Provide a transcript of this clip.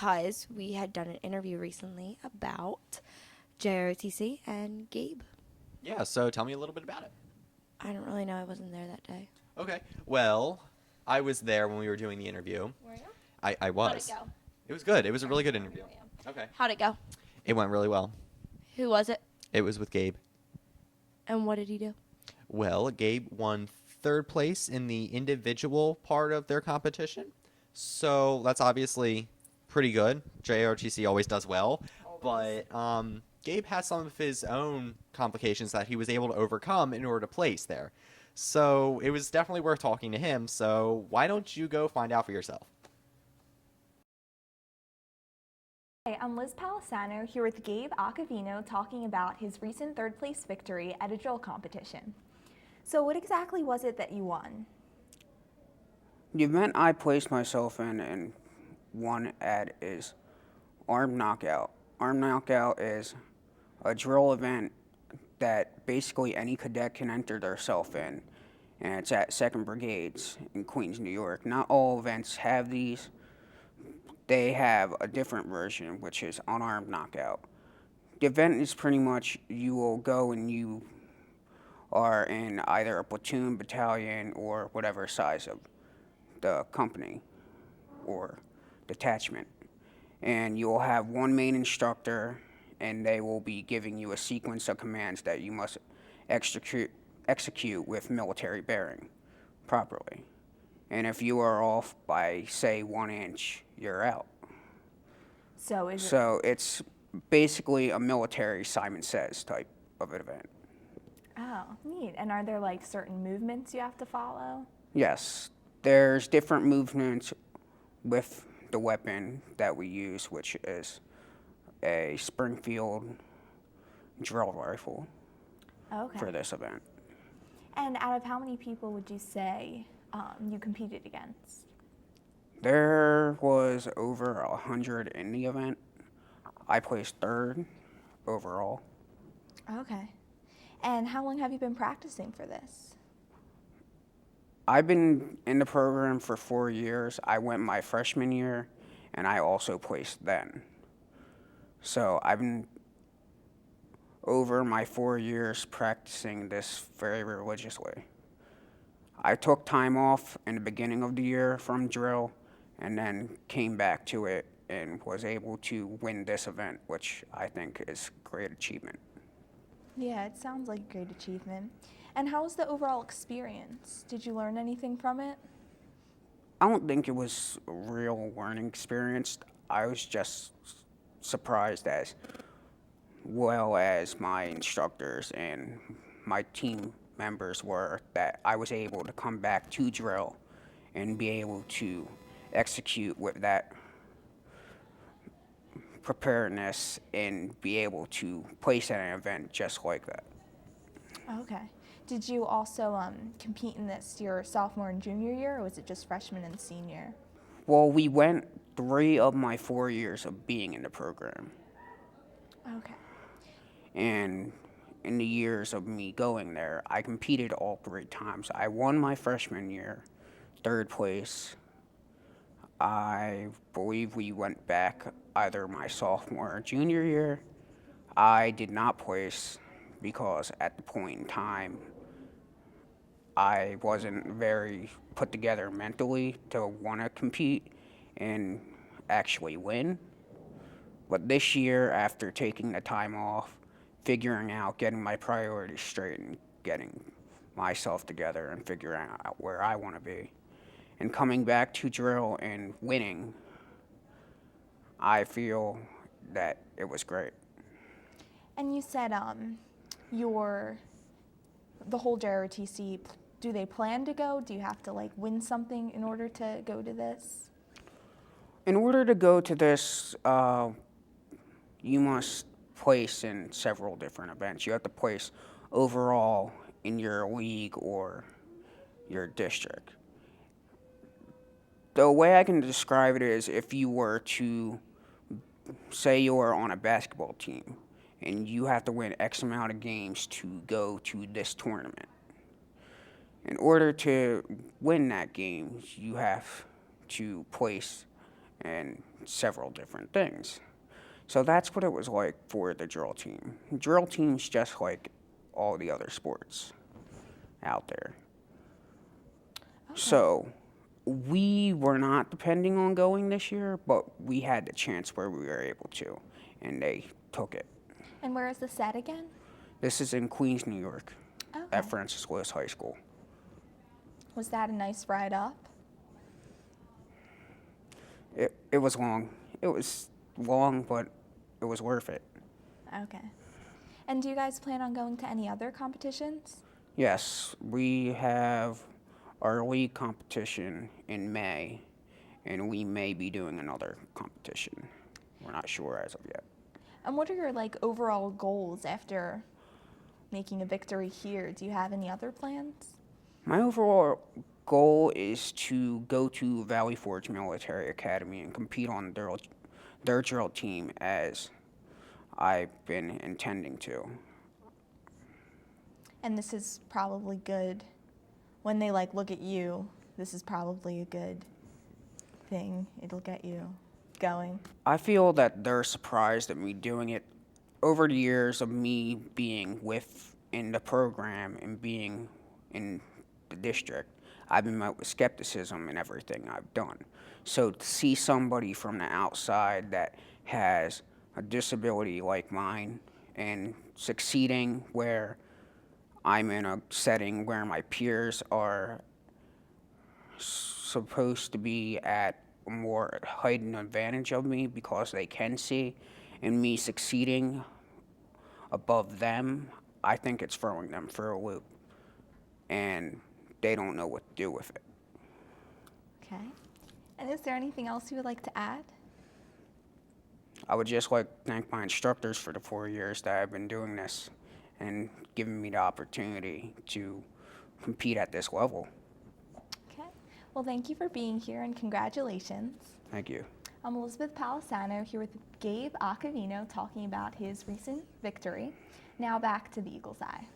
because we had done an interview recently about JROTC and Gabe. Yeah, so tell me a little bit about it. I don't really know. I wasn't there that day. Okay. Well, I was there when we were doing the interview. Were you? I How'd it was. go? It was good. It was a really good interview. Okay. How'd it go? It went really well. Who was it? It was with Gabe. And what did he do? Well, Gabe won third place in the individual part of their competition. So that's obviously pretty good. JROTC always does well. But Gabe has some of his own complications that he was able to overcome in order to place there. So it was definitely worth talking to him. So why don't you go find out for yourself? Hi, I'm Liz Palisano here with Gabe Iacovino talking about his recent third place victory at a drill competition. So what exactly was it that you won? The event I placed myself in and won at is Arm Knockout. Arm Knockout is a drill event that basically any cadet can enter themselves in, and it's at 2nd Brigades in Queens, New York. Not all events have these. They have a different version, which is Unarmed Knockout. The event is pretty much you will go and you are in either a platoon, battalion, or whatever size of the company or detachment. And you will have one main instructor, and they will be giving you a sequence of commands that you must execute with military bearing properly. And if you are off by, say, 1 inch, you're out. So it's basically a military Simon Says type of an event. Oh, neat. And are there like certain movements you have to follow? Yes, there's different movements with the weapon that we use, which is a Springfield drill rifle Okay. for this event. And out of how many people would you say you competed against? There was over 100 in the event. I placed third overall. Okay. And how long have you been practicing for this? I've been in the program for 4 years. I went my freshman year, and I also placed then. So I've been over my 4 years practicing this very religiously. I took time off in the beginning of the year from drill and then came back to it and was able to win this event, which I think is a great achievement. Yeah, it sounds like a great achievement. And how was the overall experience? Did you learn anything from it? I don't think it was a real learning experience. I was just surprised as well as my instructors and my team members were that I was able to come back to drill and be able to execute with that preparedness and be able to place at an event just like that. Okay. Did you also compete in this your sophomore and junior year, or was it just freshman and senior? Well, we went 3 of my 4 years of being in the program. Okay. And in the years of me going there, I competed all 3 times. I won my freshman year, third place. I believe we went back either my sophomore or junior year. I did not place because at the point in time, I wasn't very put together mentally to want to compete and actually win. But this year, after taking the time off, figuring out, getting my priorities straight and getting myself together and figuring out where I want to be, and coming back to drill and winning, I feel that it was great. And you said the whole JROTC, do they plan to go? Do you have to like win something in order to go to this? In order to go to this, you must place in several different events. You have to place overall in your league or your district. The way I can describe it is if you were to, say you are on a basketball team and you have to win X amount of games to go to this tournament. In order to win that game, you have to place and several different things. So that's what it was like for the drill team. Drill team's just like all the other sports out there. Okay. So we were not depending on going this year, but we had the chance where we were able to, and they took it. And where is the set again? This is in Queens, New York, Okay. at Francis Lewis High School. Was that a nice ride up? It was long. It was long, but it was worth it. Okay. And do you guys plan on going to any other competitions? Yes, we have our league competition in May, and we may be doing another competition. We're not sure as of yet. And what are your like overall goals after making a victory here? Do you have any other plans? My overall goal is to go to Valley Forge Military Academy and compete on their drill team as I've been intending to. And this is probably good. When they like look at you, this is probably a good thing. It'll get you going. I feel that they're surprised at me doing it. Over the years of me being in the program and being in the district, I've been met with skepticism in everything I've done. So to see somebody from the outside that has a disability like mine and succeeding where I'm in a setting where my peers are supposed to be at a more heightened advantage of me because they can see, and me succeeding above them, I think it's throwing them for a loop, and they don't know what to do with it. Okay. And is there anything else you would like to add? I would just like to thank my instructors for the 4 years that I've been doing this and giving me the opportunity to compete at this level. Okay. Well, thank you for being here and congratulations. Thank you. I'm Elizabeth Palisano here with Gabe Iacovino talking about his recent victory. Now back to the Eagle's Eye.